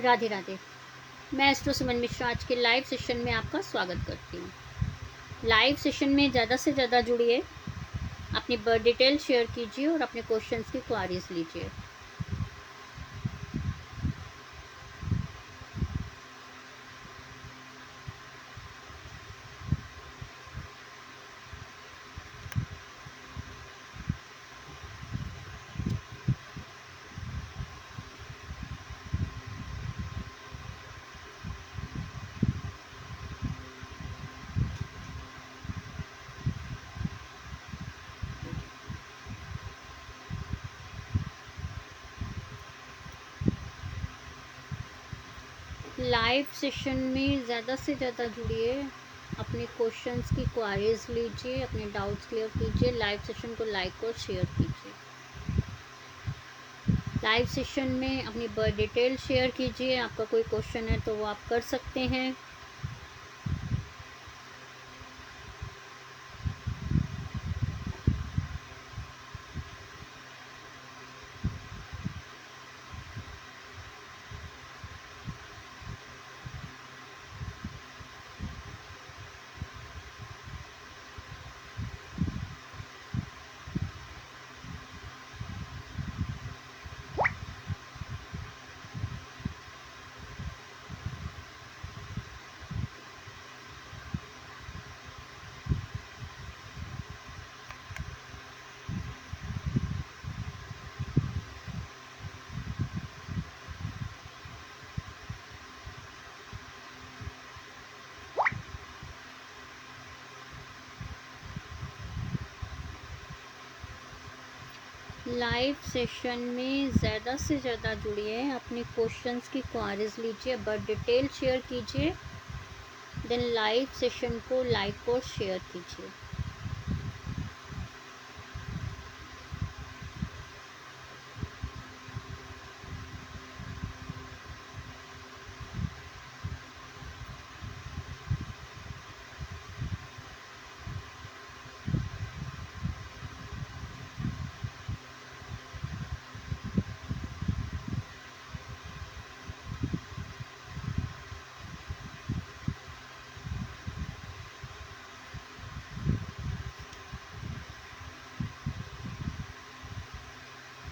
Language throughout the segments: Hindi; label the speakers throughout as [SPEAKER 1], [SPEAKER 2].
[SPEAKER 1] राधे राधे। मैं एस्ट्रो सुमन मिश्रा आज के लाइव सेशन में आपका स्वागत करती हूँ। लाइव सेशन में ज़्यादा से ज़्यादा जुड़िए, अपनी बर्थ डिटेल शेयर कीजिए और अपने क्वेश्चंस की क्वारीज लीजिए। लाइव सेशन में ज़्यादा से ज़्यादा जुड़िए, अपने क्वेश्चंस की क्वारीज लीजिए, अपने डाउट्स क्लियर कीजिए। लाइव सेशन को लाइक और शेयर कीजिए। लाइव सेशन में अपनी बर्थ डिटेल शेयर कीजिए। आपका कोई क्वेश्चन है तो वो आप कर सकते हैं। लाइव सेशन में ज़्यादा से ज़्यादा जुड़िए, अपने क्वेश्चंस की क्वारीज लीजिए, बर्थ डिटेल शेयर कीजिए, देन लाइव सेशन को लाइक और शेयर कीजिए।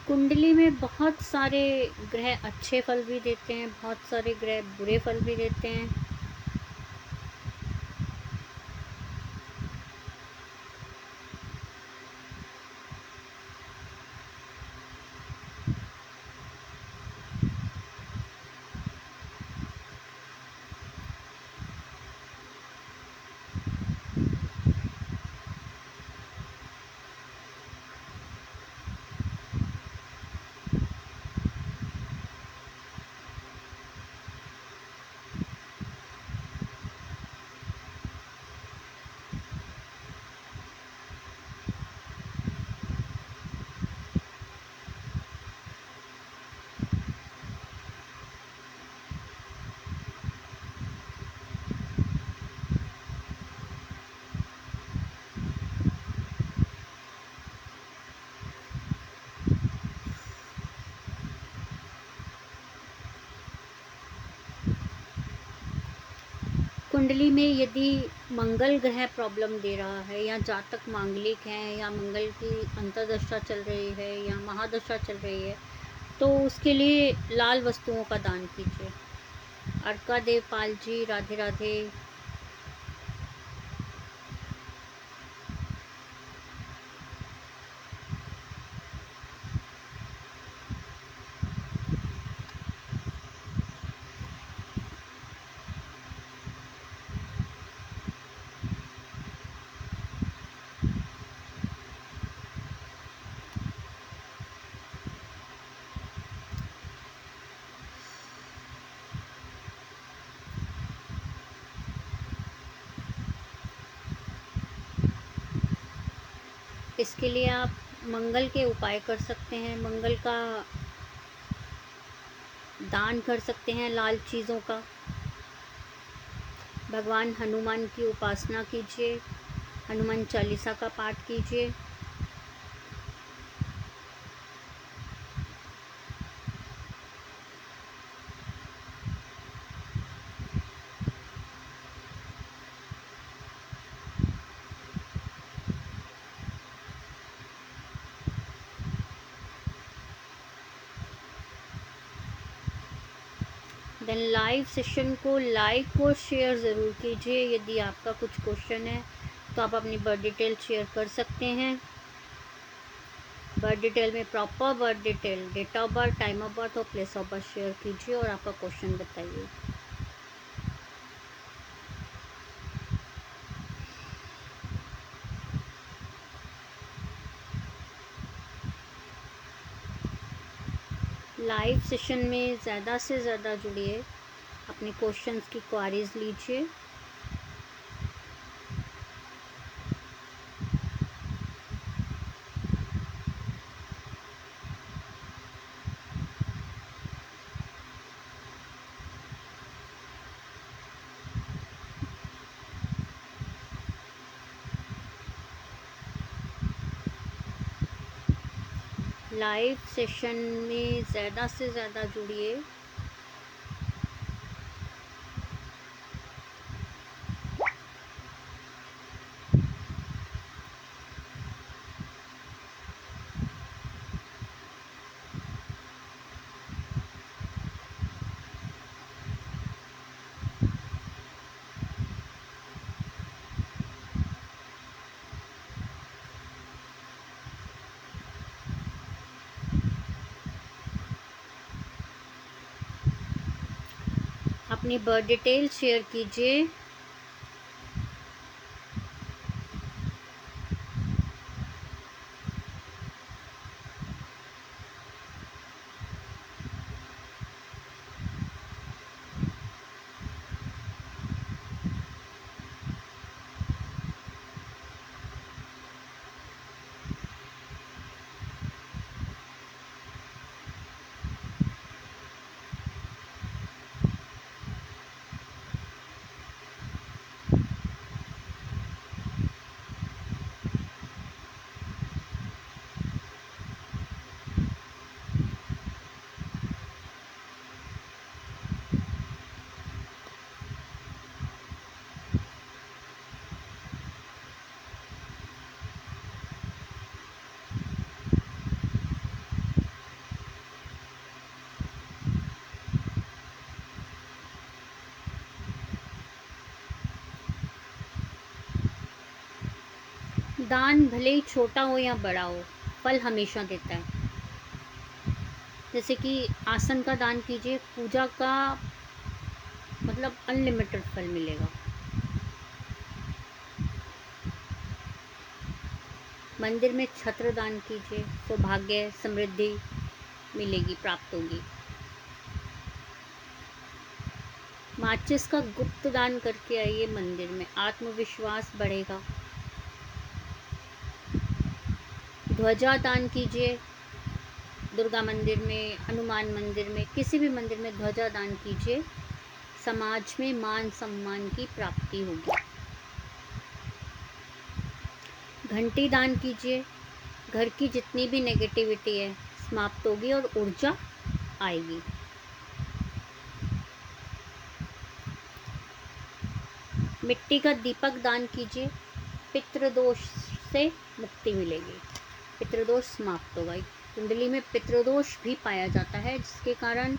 [SPEAKER 1] कुंडली में बहुत सारे ग्रह अच्छे फल भी देते हैं, बहुत सारे ग्रह बुरे फल भी देते हैं। कुंडली में यदि मंगल ग्रह प्रॉब्लम दे रहा है, या जातक मांगलिक है, या मंगल की अंतर्दशा चल रही है, या महादशा चल रही है, तो उसके लिए लाल वस्तुओं का दान कीजिए। अर्का देव पाल जी, राधे राधे। इसके लिए आप मंगल के उपाय कर सकते हैं, मंगल का दान कर सकते हैं, लाल चीज़ों का। भगवान हनुमान की उपासना कीजिए, हनुमान चालीसा का पाठ कीजिए। देन लाइव सेशन को लाइक और शेयर ज़रूर कीजिए। यदि आपका कुछ क्वेश्चन है तो आप अपनी बर्थ डिटेल शेयर कर सकते हैं। बर्थ डिटेल में proper birth detail, date of birth, time of birth और प्लेस ऑफ बर्थ शेयर कीजिए और आपका क्वेश्चन बताइए। लाइव सेशन में ज़्यादा से ज़्यादा जुड़िए, अपने क्वेश्चंस की क्वारीज लीजिए। लाइव सेशन में ज़्यादा से ज़्यादा जुड़िए। अपनी बर्थ डिटेल शेयर कीजिए। दान भले ही छोटा हो या बड़ा हो, फल हमेशा देता है। जैसे कि आसन का दान कीजिए, पूजा का मतलब अनलिमिटेड फल मिलेगा। मंदिर में छत्र दान कीजिए, सौभाग्य समृद्धि मिलेगी, प्राप्त होगी। माचिस का गुप्त दान करके आइए मंदिर में, आत्मविश्वास बढ़ेगा। ध्वजा दान कीजिए, दुर्गा मंदिर में, हनुमान मंदिर में, किसी भी मंदिर में ध्वजा दान कीजिए, समाज में मान सम्मान की प्राप्ति होगी। घंटी दान कीजिए, घर की जितनी भी नेगेटिविटी है समाप्त होगी और ऊर्जा आएगी। मिट्टी का दीपक दान कीजिए, पितृदोष से मुक्ति मिलेगी, पितृदोष समाप्त होगा। कुंडली में पितृदोष भी पाया जाता है, जिसके कारण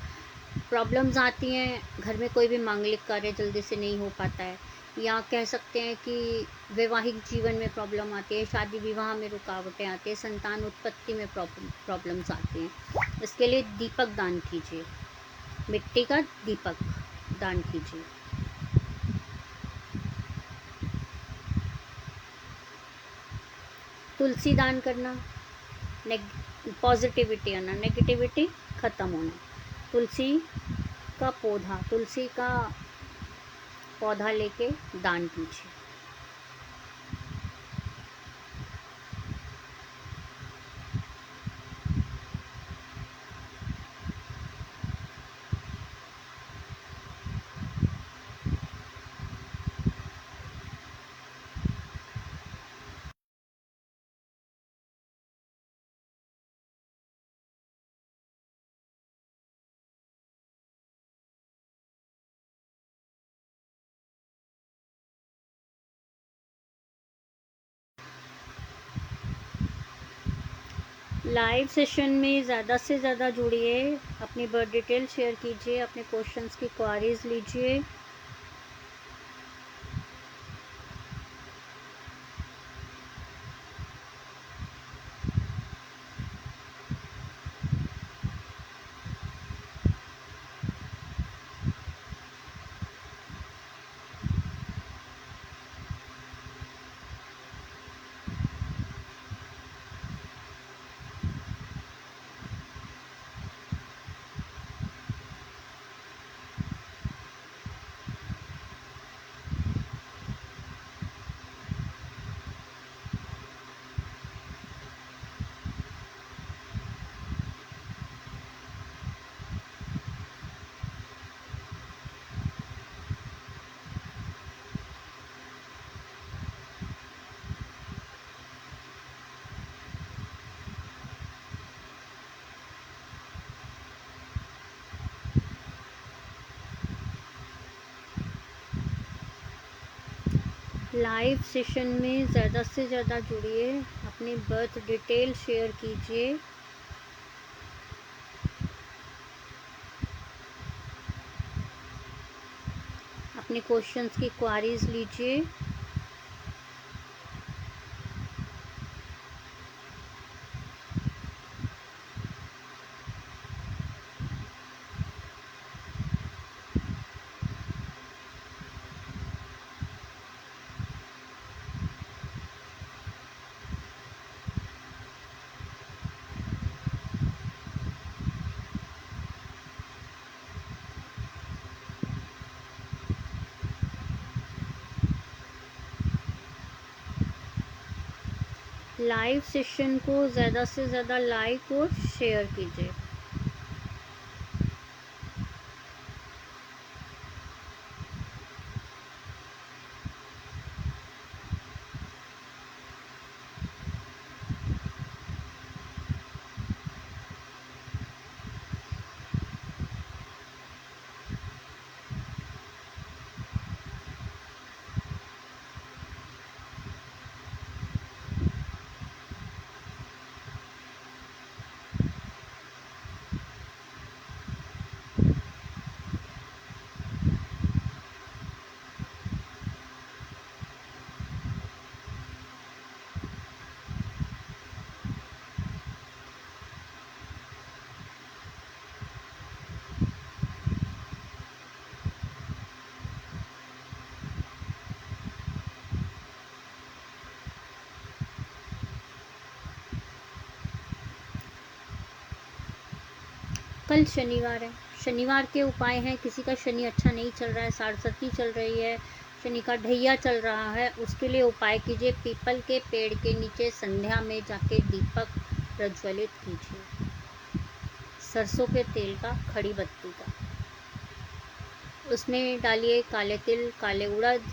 [SPEAKER 1] प्रॉब्लम्स आती हैं। घर में कोई भी मांगलिक कार्य जल्दी से नहीं हो पाता है, या कह सकते हैं कि वैवाहिक जीवन में प्रॉब्लम आती है, शादी विवाह में रुकावटें आती है, संतान उत्पत्ति में प्रॉब्लम्स आती हैं। इसके लिए दीपक दान कीजिए, मिट्टी का दीपक दान कीजिए। तुलसी दान करना, पॉजिटिविटी आना, नेगेटिविटी ख़त्म होना। तुलसी का पौधा लेके दान कीजिए। लाइव सेशन में ज़्यादा से ज़्यादा जुड़िए, अपनी बर्थ डिटेल शेयर कीजिए, अपने क्वेश्चंस की क्वारीज लीजिए। लाइव सेशन में ज़्यादा से ज़्यादा जुड़िए, अपनी बर्थ डिटेल शेयर कीजिए। अपने क्वेश्चंस की क्वारीज लीजिए। लाइव सेशन को ज़्यादा से ज़्यादा लाइक और शेयर कीजिए। कल शनिवार है, शनिवार के उपाय हैं। किसी का शनि अच्छा नहीं चल रहा है, साढ़सती चल रही है, शनि का ढैया चल रहा है, उसके लिए उपाय कीजिए। पीपल के पेड़ के नीचे संध्या में जाके दीपक प्रज्वलित कीजिए, सरसों के तेल का, खड़ी बत्ती का। उसमें डालिए काले तिल, काले उड़द,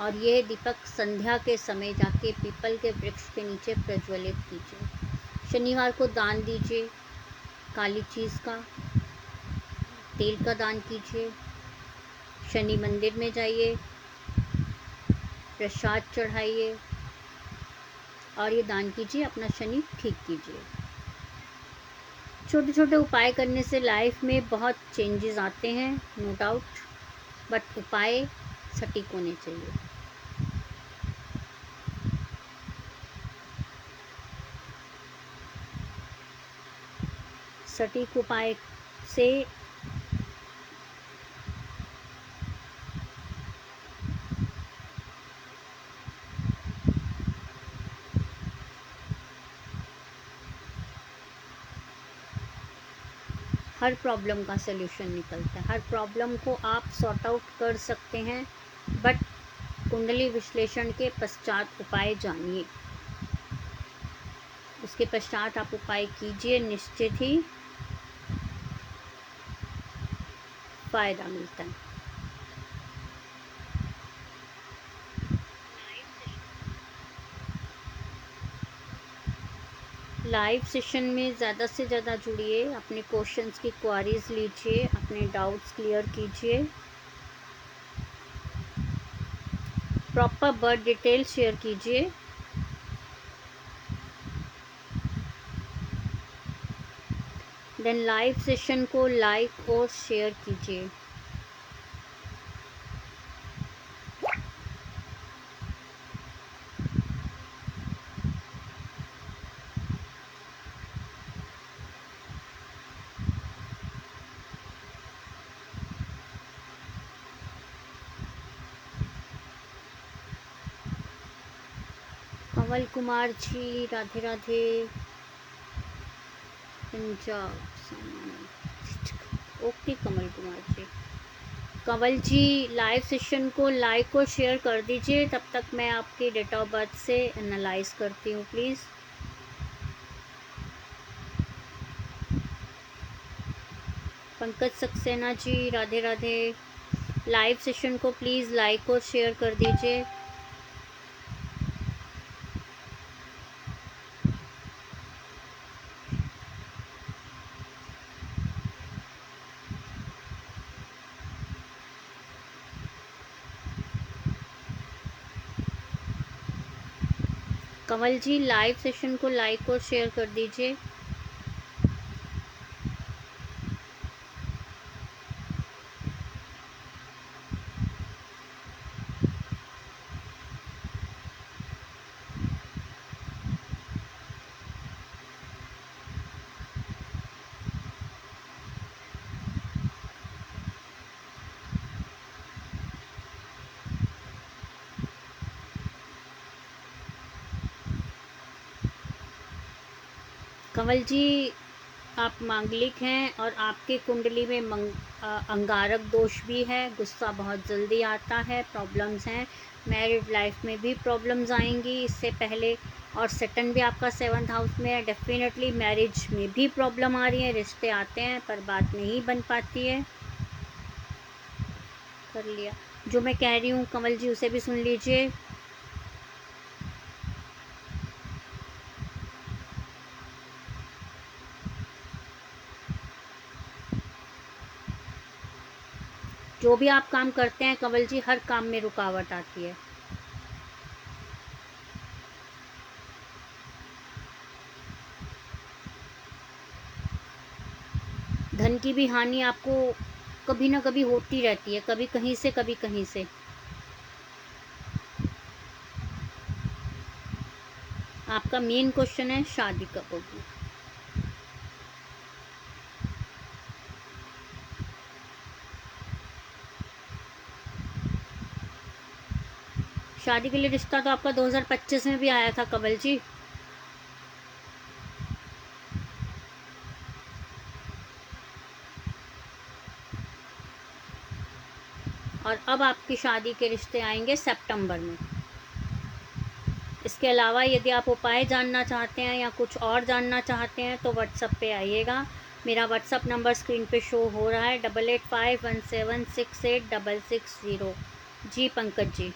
[SPEAKER 1] और ये दीपक संध्या के समय जाके पीपल के वृक्ष के नीचे प्रज्वलित कीजिए। शनिवार को दान दीजिए, काली चीज़ का, तेल का दान कीजिए। शनि मंदिर में जाइए, प्रसाद चढ़ाइए और ये दान कीजिए, अपना शनि ठीक कीजिए। छोटे छोटे उपाय करने से लाइफ में बहुत चेंजेस आते हैं, नो डाउट, बट उपाय सटीक होने चाहिए। सटीक उपाय से हर प्रॉब्लम का सलूशन निकलता है। हर प्रॉब्लम को आप सॉर्ट आउट कर सकते हैं, बट कुंडली विश्लेषण के पश्चात उपाय जानिए। उसके पश्चात आप उपाय कीजिए, निश्चित ही फायदा मिलता है। लाइव सेशन में ज़्यादा से ज़्यादा जुड़िए, अपने क्वेश्चंस की क्वारीज लीजिए, अपने डाउट्स क्लियर कीजिए, प्रॉपर बर्थ डिटेल शेयर कीजिए। देन लाइव सेशन को लाइक और शेयर कीजिए। Kanwal Kumar ji Radhe Radhe. Punjab. Okay Kamal Kumar ji. Kanwal ji live session को लाइक और शेयर कर दीजिए, तब तक मैं आपके डेट ऑफ बर्थ से एनालाइज करती हूँ please. Pankaj Saxena ji Radhe Radhe. Live session को प्लीज़ लाइक और शेयर कर दीजिए। कंवल जी लाइव सेशन को लाइक और शेयर कर दीजिए। कंवल जी आप मांगलिक हैं और आपके कुंडली में अंगारक दोष भी है, गुस्सा बहुत जल्दी आता है, प्रॉब्लम्स हैं, मैरिड लाइफ में भी प्रॉब्लम्स आएंगी इससे पहले, और सेटन भी आपका 7th हाउस में है। डेफिनेटली मैरिज में भी प्रॉब्लम आ रही है, रिश्ते आते हैं पर बात नहीं बन पाती है। कर लिया जो मैं कह रही हूँ कंवल जी, उसे भी सुन लीजिए। जो भी आप काम करते हैं कंवल जी, हर काम में रुकावट आती है। धन की भी हानि आपको कभी ना कभी होती रहती है, कभी कहीं से कभी कहीं से। आपका मेन क्वेश्चन है शादी कब होगी। शादी के लिए रिश्ता तो आपका 2025 में भी आया था कंवल जी। और अब आपकी शादी के रिश्ते आएंगे सितंबर में। इसके अलावा यदि आप उपाय जानना चाहते हैं या कुछ और जानना चाहते हैं तो व्हाट्सएप पे आइएगा। मेरा व्हाट्सएप नंबर स्क्रीन पे शो हो रहा है 8851768660। जी पंकज जी।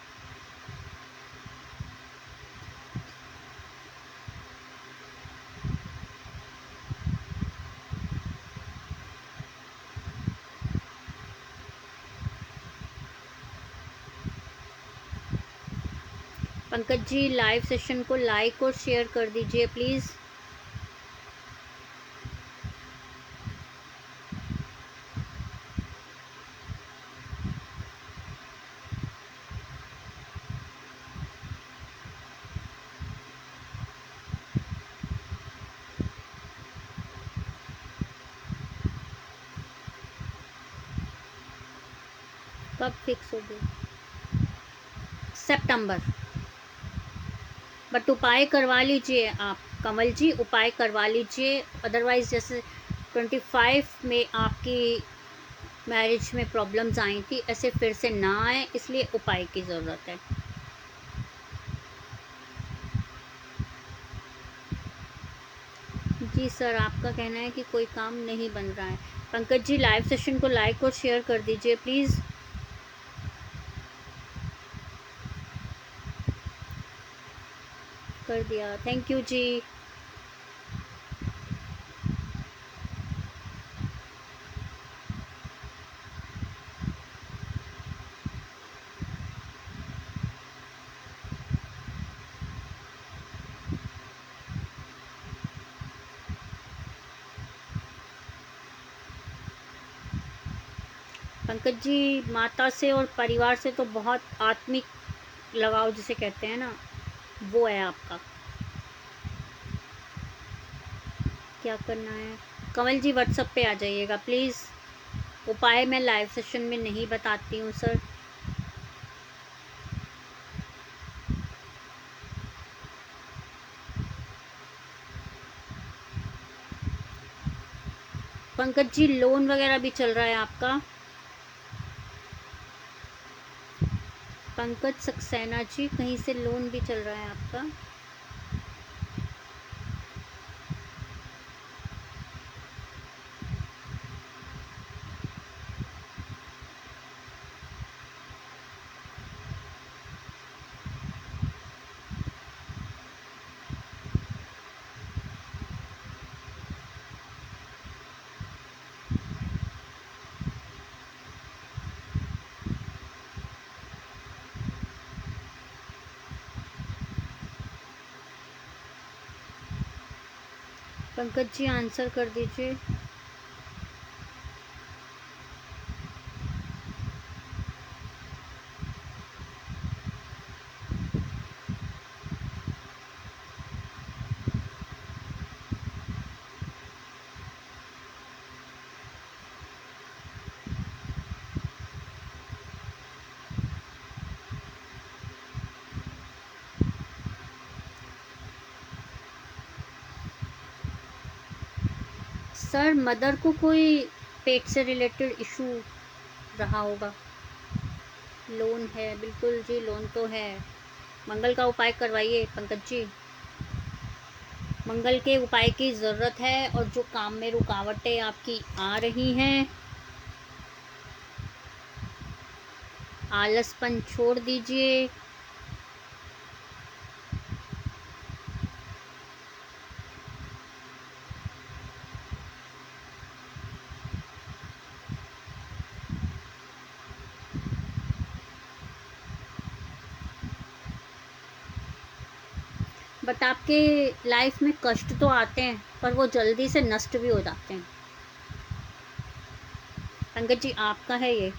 [SPEAKER 1] पंकज जी लाइव सेशन को लाइक और शेयर कर दीजिए प्लीज़। कब फिक्स हो गई? सितंबर। बट उपाय करवा लीजिए आप कमल जी, उपाय करवा लीजिए, अदरवाइज़ जैसे 25 में आपकी मैरिज में प्रॉब्लम्स आई थी, ऐसे फिर से ना आए, इसलिए उपाय की ज़रूरत है। जी सर, आपका कहना है कि कोई काम नहीं बन रहा है। पंकज जी लाइव सेशन को लाइक और शेयर कर दीजिए प्लीज़। कर दिया, थैंक यू जी। पंकज जी, माता से और परिवार से तो बहुत आत्मिक लगाव जिसे कहते हैं ना, वो है आपका। क्या करना है? कमल जी व्हाट्सएप पे आ जाइएगा प्लीज़। उपाय मैं लाइव सेशन में नहीं बताती हूँ सर। पंकज जी लोन वगैरह भी चल रहा है आपका? पंकज सक्सेना जी, कहीं से लोन भी चल रहा है आपका? पंकज जी आंसर कर दीजिए। सर मदर को कोई पेट से रिलेटेड इशू रहा होगा। लोन है, बिल्कुल जी लोन तो है। मंगल का उपाय करवाइए पंकज जी। मंगल के उपाय की ज़रूरत है। और जो काम में रुकावटें आपकी आ रही हैं, आलसपन छोड़ दीजिए। बट आपके लाइफ में कष्ट तो आते हैं, पर वो जल्दी से नष्ट भी हो जाते हैं। पंकज जी आपका है ये।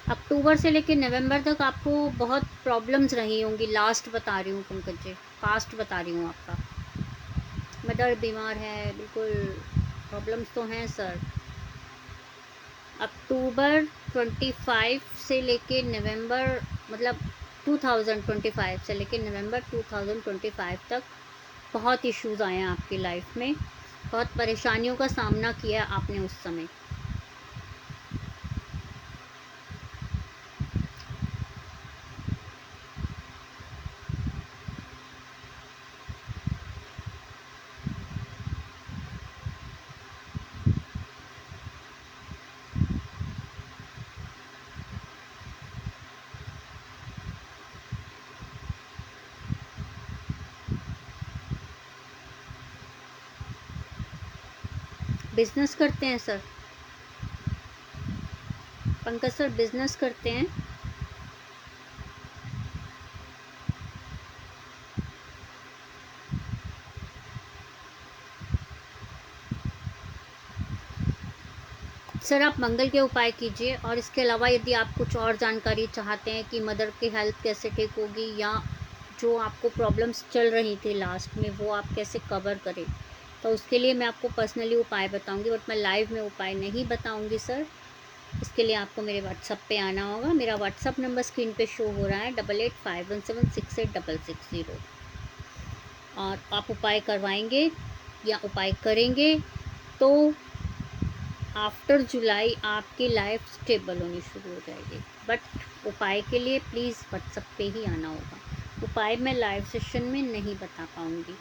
[SPEAKER 1] अक्टूबर से लेकर नवंबर तक आपको बहुत प्रॉब्लम्स रही होंगी। लास्ट बता रही हूँ पंकज जी, पास्ट बता रही हूँ आपका। मदर बीमार है, बिल्कुल प्रॉब्लम्स तो हैं सर। अक्टूबर 25 से लेके नवंबर, मतलब 2025 से लेके नवंबर 2025 तक बहुत इश्यूज आए हैं आपकी लाइफ में। बहुत परेशानियों का सामना किया आपने उस समय। बिजनेस करते हैं सर? पंकज सर बिजनेस करते हैं? सर आप मंगल के उपाय कीजिए। और इसके अलावा यदि आप कुछ और जानकारी चाहते हैं कि मदर की हेल्थ कैसे ठीक होगी, या जो आपको प्रॉब्लम्स चल रही थी लास्ट में वो आप कैसे कवर करें, तो उसके लिए मैं आपको पर्सनली उपाय बताऊंगी। बट मैं लाइव में उपाय नहीं बताऊंगी सर। इसके लिए आपको मेरे व्हाट्सअप पे आना होगा। मेरा व्हाट्सअप नंबर स्क्रीन पे शो हो रहा है 8851768660। और आप उपाय करवाएंगे या उपाय करेंगे तो आफ्टर जुलाई आपकी लाइफ स्टेबल होनी शुरू हो जाएगी। बट उपाय के लिए प्लीज़ व्हाट्सएप पे ही आना होगा। उपाय मैं लाइव सेशन में नहीं बता पाऊँगी।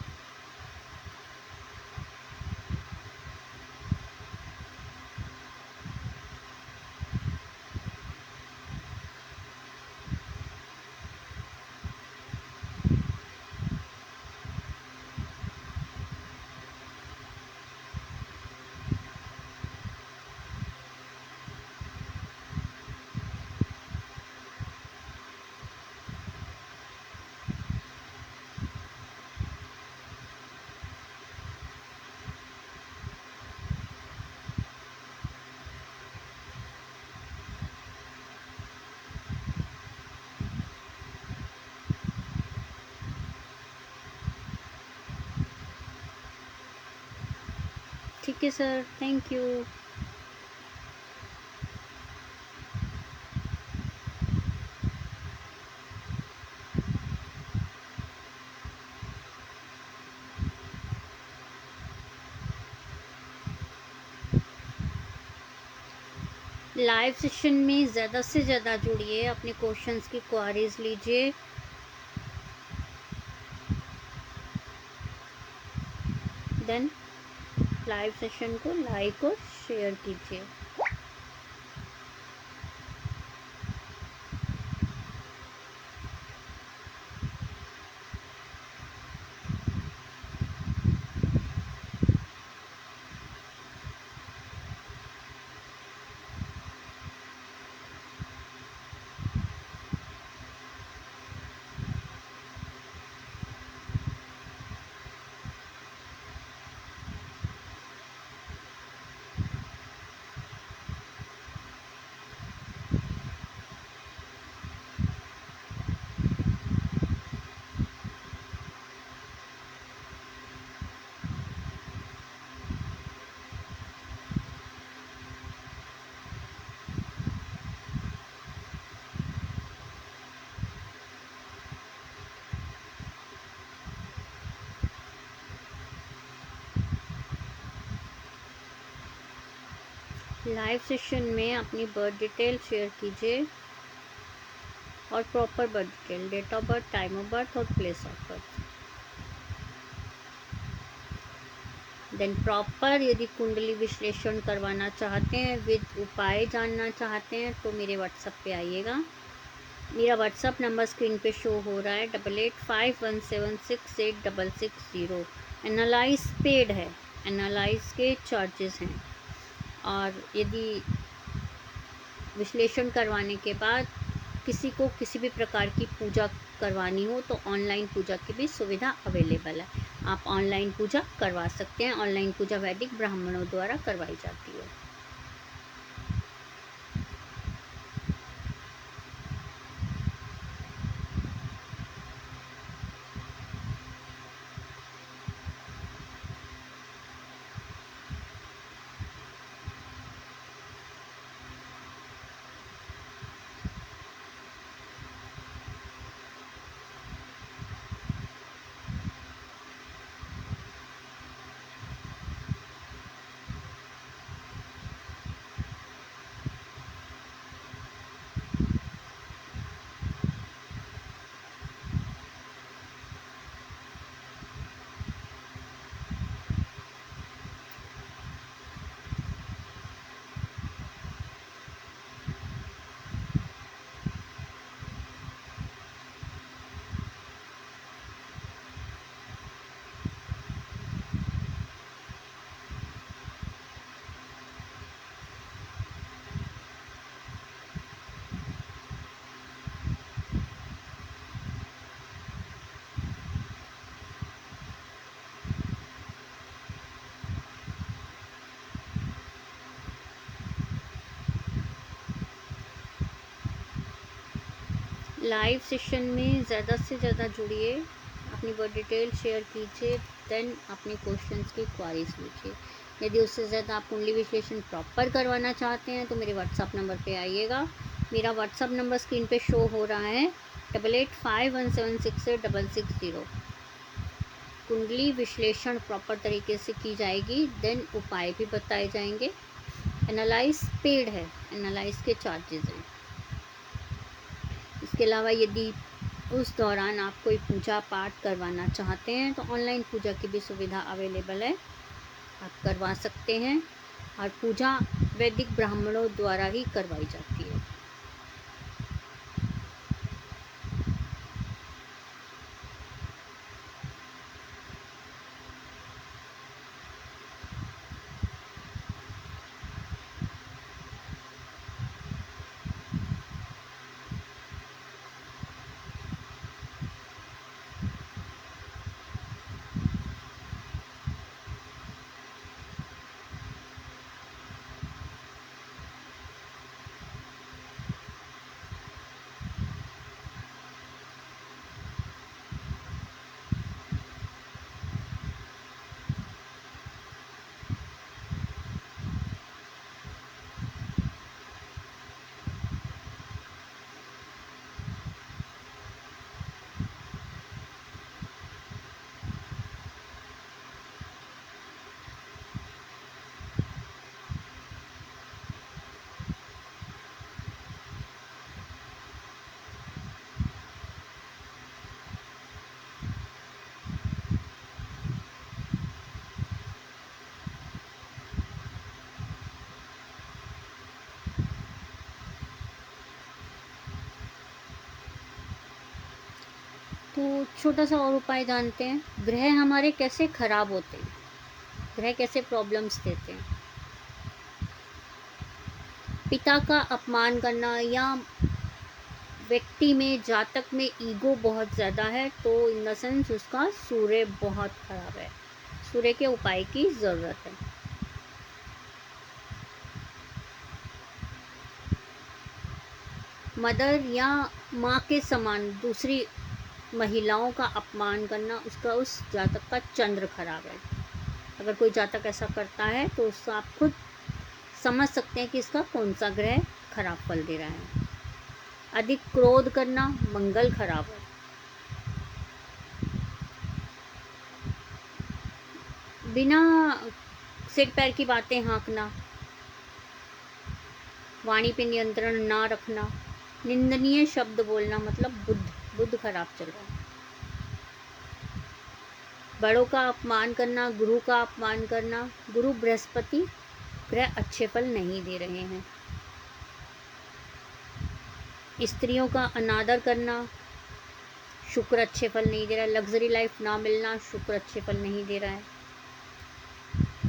[SPEAKER 1] ठीक है sir, thank you. Live session में ज़्यादा से ज़्यादा जुड़िए, अपने क्वेश्चंस की क्वारीज लीजिए। देन लाइव सेशन को लाइक और शेयर कीजिए। लाइव सेशन में अपनी बर्थ डिटेल शेयर कीजिए और proper birth detail, date of birth, time of birth और place of birth. Then proper यदि कुंडली विश्लेषण करवाना चाहते हैं, विद उपाय जानना चाहते हैं, तो मेरे व्हाट्सएप पे आइएगा। मेरा व्हाट्सएप नंबर स्क्रीन पे शो हो रहा है, 8851768660। एनालाइज पेड है, एनालाइज के चार्जेस हैं। और यदि विश्लेषण करवाने के बाद किसी को किसी भी प्रकार की पूजा करवानी हो तो ऑनलाइन पूजा की भी सुविधा अवेलेबल है। आप ऑनलाइन पूजा करवा सकते हैं। ऑनलाइन पूजा वैदिक ब्राह्मणों द्वारा करवाई जाती है। लाइव सेशन में ज़्यादा से ज़्यादा जुड़िए, अपनी बर्थ डिटेल शेयर कीजिए, देन अपने क्वेश्चंस की क्वारीज लीजिए। यदि उससे ज़्यादा आप कुंडली विश्लेषण प्रॉपर करवाना चाहते हैं तो मेरे व्हाट्सअप नंबर पे आइएगा। मेरा व्हाट्सअप नंबर स्क्रीन पे शो हो रहा है, 8851768660। कुंडली विश्लेषण प्रॉपर तरीके से की जाएगी, देन उपाय भी बताए जाएंगे। एनालाइज पेड है, एनालाइज के चार्जेस हैं। इसके अलावा यदि उस दौरान आप कोई पूजा पाठ करवाना चाहते हैं तो ऑनलाइन पूजा की भी सुविधा अवेलेबल है, आप करवा सकते हैं। और पूजा वैदिक ब्राह्मणों द्वारा ही करवाई जाती है। तो छोटा सा और उपाय जानते हैं, ग्रह हमारे कैसे खराब होते हैं, ग्रह कैसे प्रॉब्लम्स देते हैं। पिता का अपमान करना, या व्यक्ति में, जातक में ईगो बहुत ज़्यादा है, तो इन द सेंस उसका सूर्य बहुत खराब है, सूर्य के उपाय की ज़रूरत है। मदर या माँ के समान दूसरी महिलाओं का अपमान करना, उसका उस जातक का चंद्र खराब है। अगर कोई जातक ऐसा करता है तो उससे आप खुद समझ सकते हैं कि इसका कौन सा ग्रह खराब फल दे रहा है। अधिक क्रोध करना, मंगल खराब है। बिना सिर पैर की बातें हाँकना, वाणी पे नियंत्रण ना रखना, निंदनीय शब्द बोलना, मतलब बुद्ध खराब चल रहा है। बड़ों का अपमान करना, गुरु का अपमान करना, गुरु बृहस्पति ग्रह अच्छे फल नहीं दे रहे हैं। स्त्रियों का अनादर करना, शुक्र अच्छे फल नहीं दे रहा है। लग्जरी लाइफ ना मिलना, शुक्र अच्छे फल नहीं दे रहा है।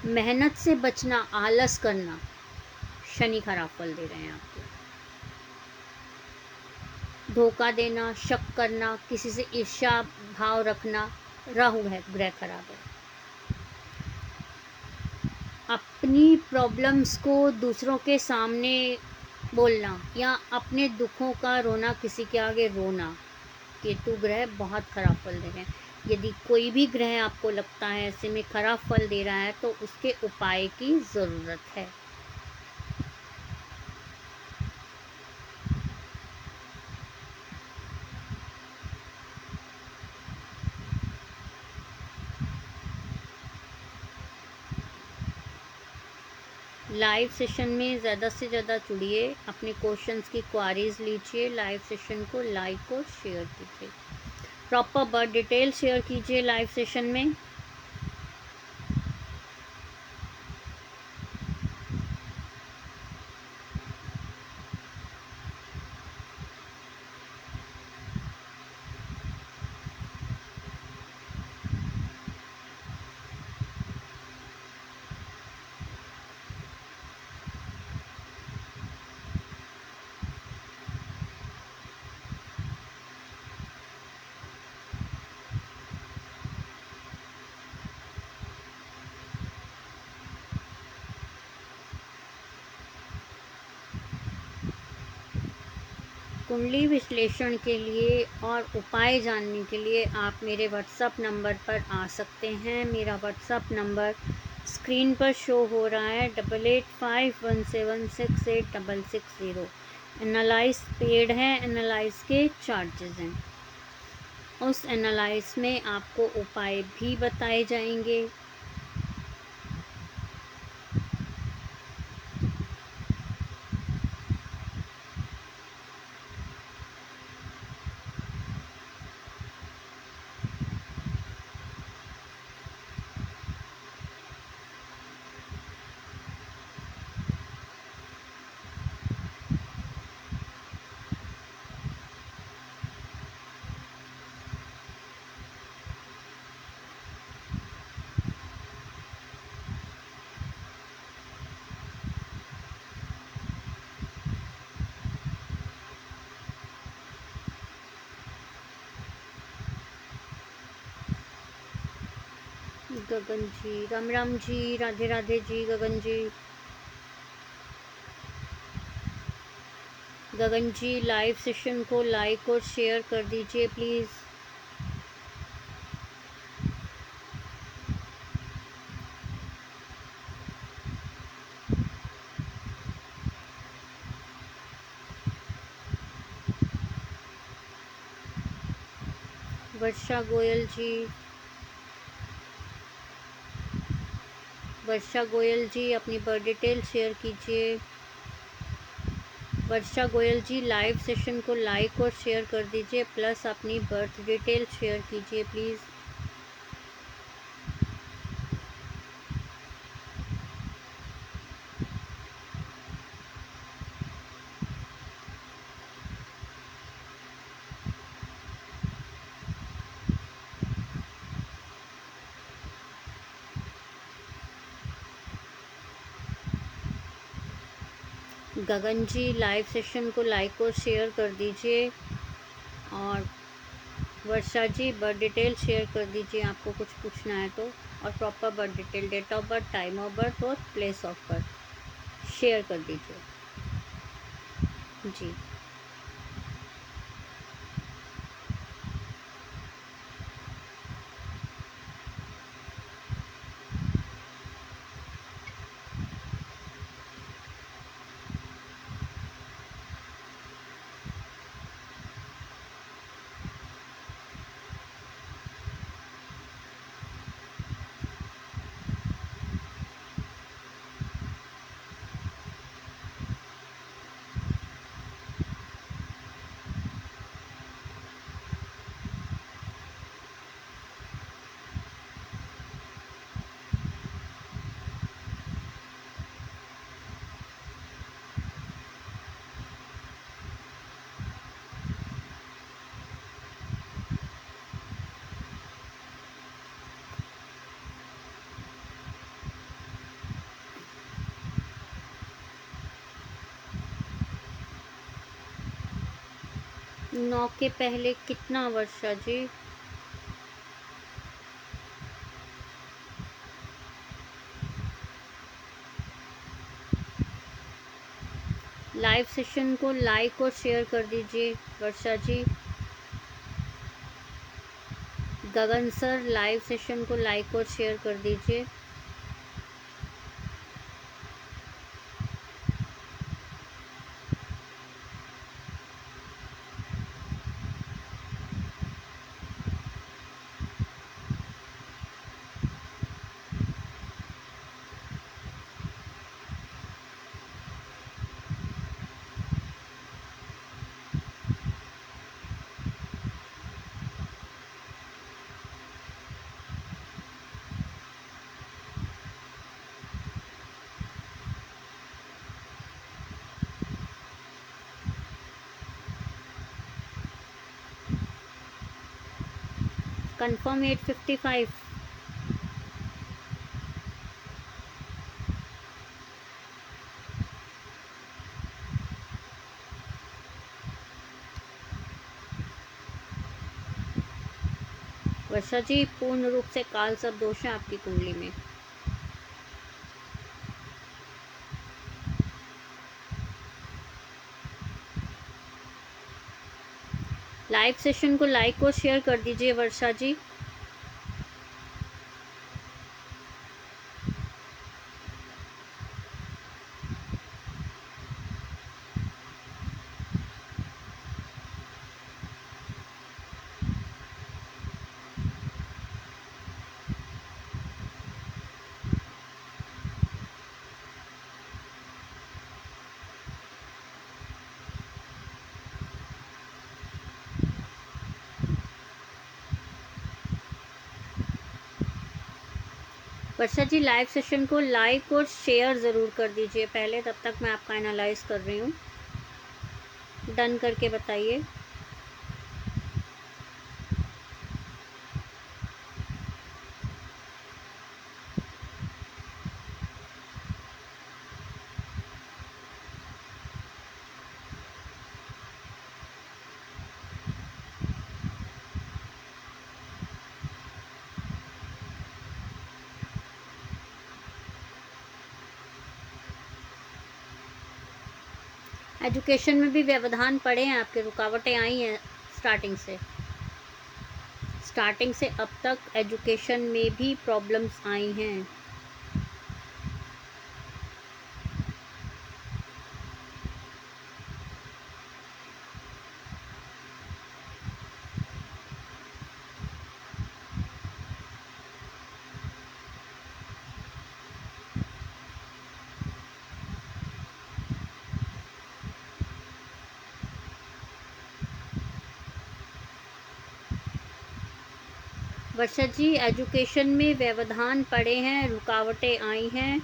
[SPEAKER 1] मेहनत से बचना, आलस करना, शनि खराब फल दे रहे हैं आपको। धोखा देना, शक करना, किसी से ईर्ष्या भाव रखना, राहु है, ग्रह खराब है। अपनी प्रॉब्लम्स को दूसरों के सामने बोलना, या अपने दुखों का रोना, किसी के आगे रोना, केतु ग्रह बहुत खराब फल दे रहे हैं। यदि कोई भी ग्रह आपको लगता है ऐसे में खराब फल दे रहा है तो उसके उपाय की ज़रूरत है। लाइव सेशन में ज़्यादा से ज़्यादा जुड़िए, अपने क्वेश्चंस की क्वारीज लीजिए, लाइव सेशन को लाइक और शेयर कीजिए, प्रॉपर बर्थ डिटेल शेयर कीजिए लाइव सेशन में। कुंडली विश्लेषण के लिए और उपाय जानने के लिए आप मेरे व्हाट्सएप नंबर पर आ सकते हैं। मेरा व्हाट्सएप नंबर स्क्रीन पर शो हो रहा है, 8851768660। एनालाइज पेड है, एनालाइज के चार्जेस हैं। उस एनालाइज में आपको उपाय भी बताए जाएंगे। गगन जी, राम राम जी, राधे राधे जी। गगन जी, गगन जी लाइव सेशन को लाइक और शेयर कर दीजिए प्लीज़। वर्षा गोयल जी, वर्षा गोयल जी अपनी बर्थ डिटेल शेयर कीजिए। वर्षा गोयल जी लाइव सेशन को लाइक और शेयर कर दीजिए, प्लस अपनी बर्थ डिटेल शेयर कीजिए please. Gagan ji live session को लाइक और शेयर कर दीजिए। और Varsha ji birth detail share कर दीजिए, आपको कुछ पूछना है तो। और proper birth detail, date of birth, time of birth और प्लेस ऑफ बर्थ शेयर कर दीजिए जी। 9 के पहले कितना वर्षा जी? लाइव सेशन को लाइक और शेयर कर दीजिए Varsha ji. Gagan sir live session को लाइक और शेयर कर दीजिए। कंफर्म 8:55। वर्षा जी पूर्ण रूप से काल सब दोष है आपकी कुंडली में। लाइव सेशन को लाइक और शेयर कर दीजिए वर्षा जी। वर्षा जी लाइव सेशन को लाइक और शेयर ज़रूर कर दीजिए पहले, तब तक मैं आपका एनालाइज कर रही हूँ। डन करके बताइए। एजुकेशन में भी व्यवधान पड़े हैं आपके, रुकावटें आई हैं स्टार्टिंग से अब तक एजुकेशन में भी प्रॉब्लम्स आई हैं। वर्षा जी एजुकेशन में व्यवधान पड़े हैं, रुकावटें आई हैं।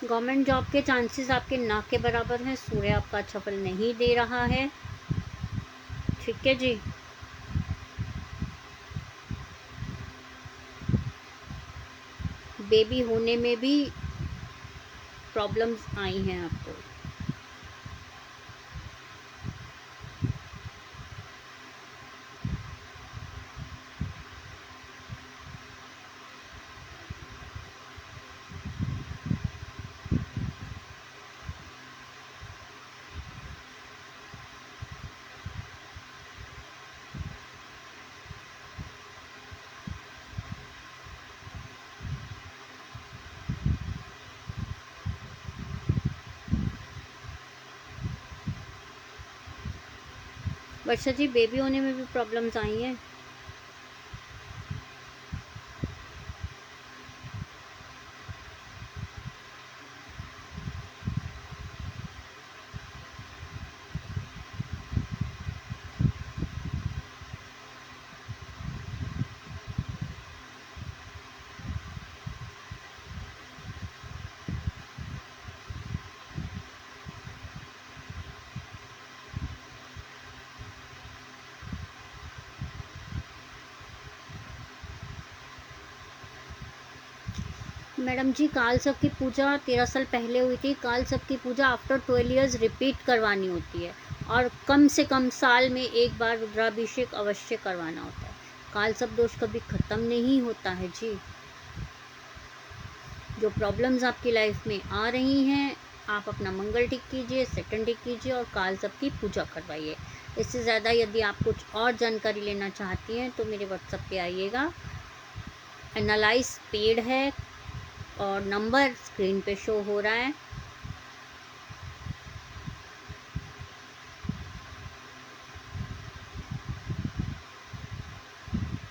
[SPEAKER 1] गवर्नमेंट जॉब के चांसेस आपके ना के बराबर हैं। सूर्य आपका अच्छा फल नहीं दे रहा है। ठीक है जी। बेबी होने में भी प्रॉब्लम्स आई हैं आपको। वर्षा जी, बेबी होने में भी प्रॉब्लम्स आई हैं। मैडम जी, काल सब की पूजा 13 साल पहले हुई थी। काल सब की पूजा आफ्टर 12 ईयर्स रिपीट करवानी होती है और कम से कम साल में एक बार रुद्राभिषेक अवश्य करवाना होता है। काल सब दोष कभी ख़त्म नहीं होता है जी। जो प्रॉब्लम्स आपकी लाइफ में आ रही हैं, आप अपना मंगल ठीक कीजिए, सेकंड ठीक कीजिए और काल सब की पूजा करवाइए। इससे ज़्यादा यदि आप कुछ और जानकारी लेना चाहती हैं तो मेरे व्हाट्सएप पे आइएगा। एनालाइज पेड है और नंबर स्क्रीन पे शो हो रहा है।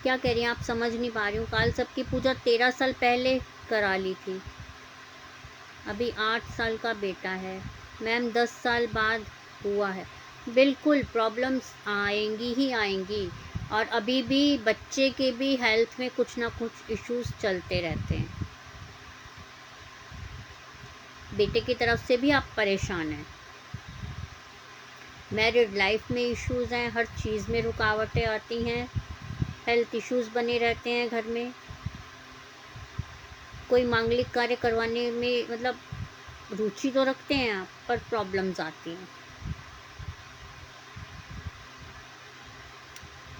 [SPEAKER 1] क्या कह रही हैं आप? समझ नहीं पा रही हूँ। काल सब की पूजा 13 साल पहले करा ली थी। अभी 8 साल का बेटा है मैम, 10 साल बाद हुआ है। बिल्कुल प्रॉब्लम्स आएंगी ही आएंगी और अभी भी बच्चे के भी हेल्थ में कुछ ना कुछ इश्यूज चलते रहते हैं। बेटे की तरफ से भी आप परेशान हैं। मैरिड लाइफ में इश्यूज हैं, हर चीज़ में रुकावटें आती हैं, हेल्थ इश्यूज बने रहते हैं घर में। कोई मांगलिक कार्य करवाने में मतलब रुचि तो रखते हैं आप, पर प्रॉब्लम्स आती हैं।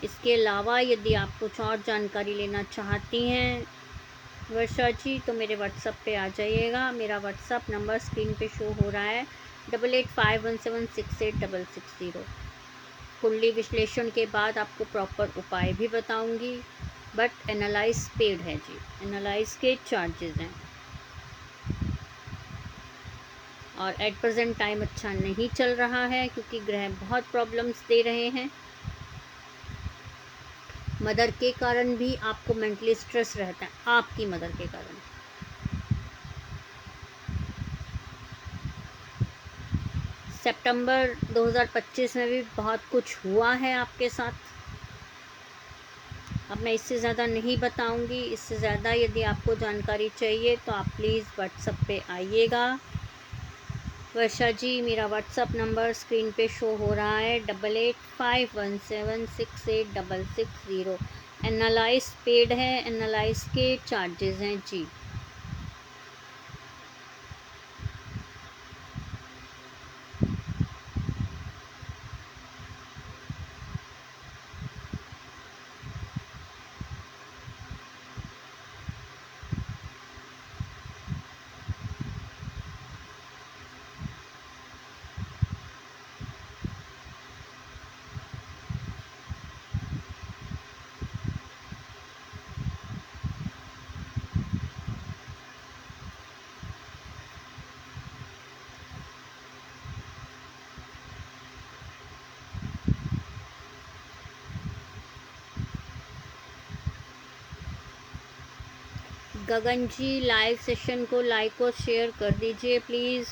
[SPEAKER 1] इसके अलावा यदि आप कुछ और जानकारी लेना चाहती हैं वर्षा जी, तो मेरे व्हाट्सएप पे आ जाइएगा। मेरा व्हाट्सएप नंबर स्क्रीन पे शो हो रहा है 8851768660। कुंडली विश्लेषण के बाद आपको प्रॉपर उपाय भी बताऊंगी, बट एनालाइज पेड है जी। एनालाइज के चार्जेस हैं और एट प्रेजेंट टाइम अच्छा नहीं चल रहा है क्योंकि ग्रह बहुत प्रॉब्लम्स दे रहे हैं। मदर के कारण भी आपको मेंटली स्ट्रेस रहता है, आपकी मदर के कारण। सितंबर 2025 में भी बहुत कुछ हुआ है आपके साथ। अब मैं इससे ज़्यादा नहीं बताऊंगी। इससे ज़्यादा यदि आपको जानकारी चाहिए तो आप प्लीज़ व्हाट्सएप पे आइएगा। वर्षा जी, मेरा व्हाट्सएप नंबर स्क्रीन पे शो हो रहा है 8851768660। एनालाइज पेड है, एनालाइज के चार्जेस हैं जी। गगन जी, लाइव सेशन को लाइक और शेयर कर दीजिए प्लीज़।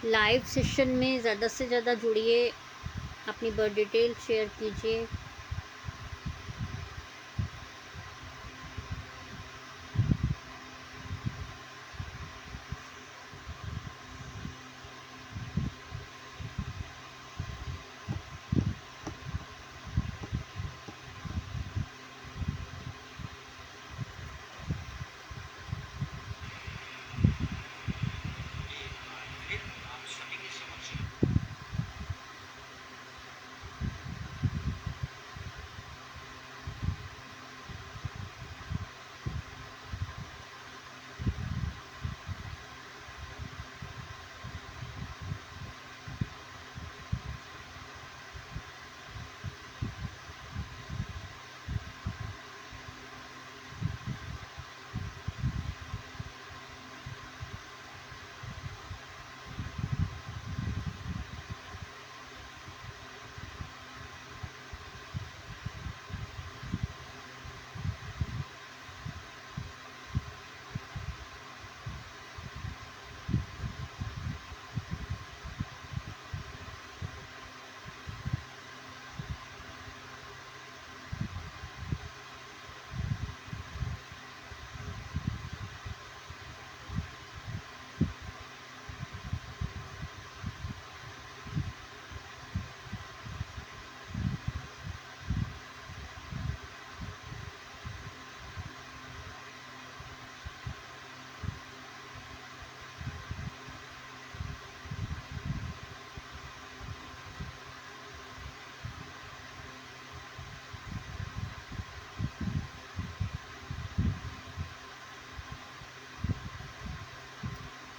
[SPEAKER 1] लाइव सेशन में ज़्यादा से ज़्यादा जुड़िए, अपनी बर्थ डिटेल शेयर कीजिए।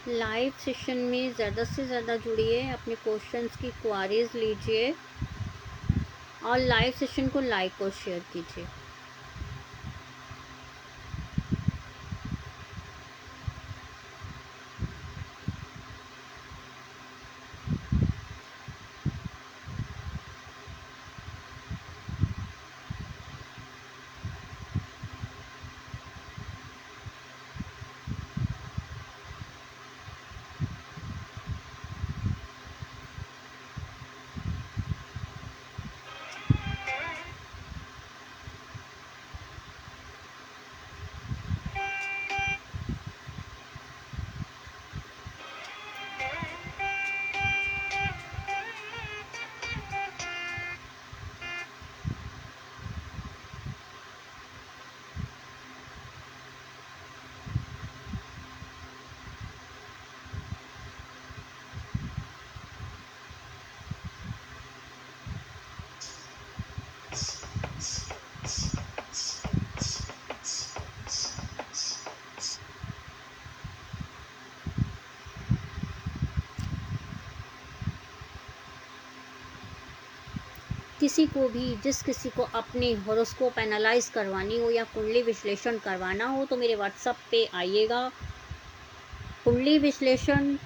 [SPEAKER 1] लाइव सेशन में ज़्यादा से ज़्यादा जुड़िए, अपने क्वेश्चंस की क्वारीज लीजिए और लाइव सेशन को लाइक और शेयर कीजिए। किसी को भी, जिस किसी को अपनी हॉरोस्कोप एनालाइज करवानी हो या कुंडली विश्लेषण करवाना हो तो मेरे व्हाट्सएप पे आइएगा। कुंडली विश्लेषण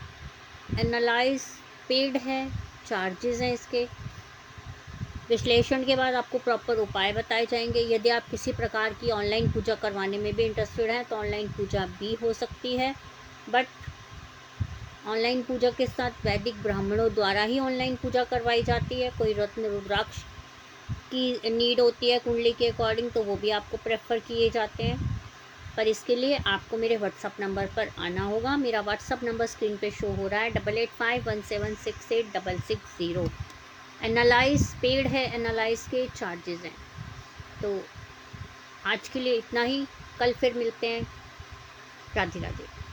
[SPEAKER 1] एनालाइज पेड है, चार्जेस हैं इसके। विश्लेषण के बाद आपको प्रॉपर उपाय बताए जाएंगे। यदि आप किसी प्रकार की ऑनलाइन पूजा करवाने में भी इंटरेस्टेड हैं तो ऑनलाइन पूजा भी हो सकती है, बट ऑनलाइन पूजा के साथ वैदिक ब्राह्मणों द्वारा ही ऑनलाइन पूजा करवाई जाती है। कोई रत्न रुद्राक्ष की नीड होती है कुंडली के अकॉर्डिंग तो वो भी आपको प्रेफर किए जाते हैं, पर इसके लिए आपको मेरे व्हाट्सअप नंबर पर आना होगा। मेरा व्हाट्सअप नंबर स्क्रीन पे शो हो रहा है 8851768660। एनालाइज पेड है, एनालाइज के चार्जेस हैं। तो आज के लिए इतना ही, कल फिर मिलते हैं। राधे राधे।